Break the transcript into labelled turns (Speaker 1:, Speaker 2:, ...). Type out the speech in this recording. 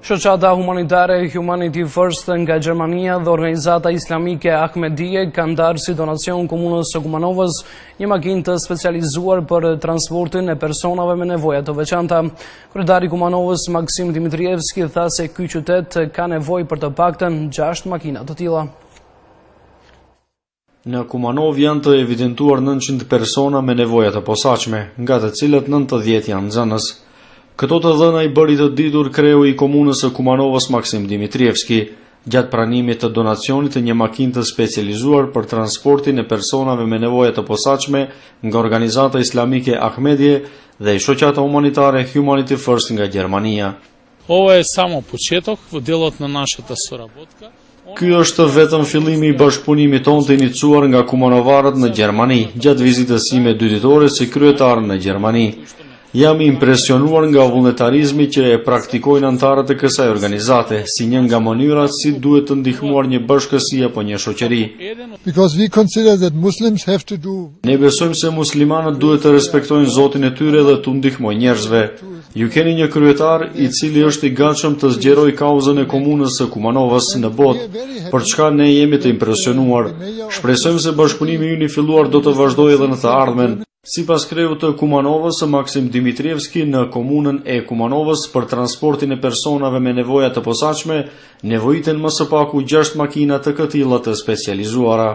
Speaker 1: Shoqata humanitare Humanity First nga Gjermania dhe organizata islamike Ahmedije kanë darë si donacion komunës së Kumanovës një makinë të specializuar për transportin e personave me nevoja të veçanta. Kryetari i Kumanovës Maksim Dimitrievski tha se ky qytet ka nevojë për të paktën 6 makina të tilla.
Speaker 2: Në Kumanov janë të evidentuar 900 persona me nevoja të posaçme, nga të cilët 90 janë nxënës. Këto të dhëna i bëri të ditur kreu i komunës së Kumanovës Maksim Dimitrievski, gjatë pranimit të donacionit të një makinë të specializuar për transportin e personave me nevoja të posaçme nga organizata islamike Ahmedije dhe i shoqata humanitare Humanity First nga Gjermania.
Speaker 3: Ovo je samo početak, djelotna naša ta surabotka.
Speaker 2: Ky është vetëm fillimi i bashkëpunimit tonë të iniciuar nga kumanovarët në Gjermani, gjatë vizitës sime 2 ditore si kryetar në Gjermani. Jam impresionuar nga vullnetarizmi që e praktikojnë antarët e kësaj organizate, si një nga mënyrat si duhet të ndihmuar një bashkësi apo një shoqëri. Ne besojmë se muslimanët duhet të respektojnë Zotin e tyre dhe të ndihmojnë njerëzve. Ju keni një kryetar i cili është i gatshëm të zgjerojë kauzën e komunës së Kumanovës në botë, për çka ne jemi të impresionuar. Shpresojmë se bashkëpunimi ynë i filluar do të vazhdojë edhe në të ardhmen. Sipas kreut të Kumanovës Maksim Dimitrievski, në komunën e Kumanovës për transportin e personave me nevoja të posaçme, nevojiten më së paku 6 makina të këtilla të specializuara.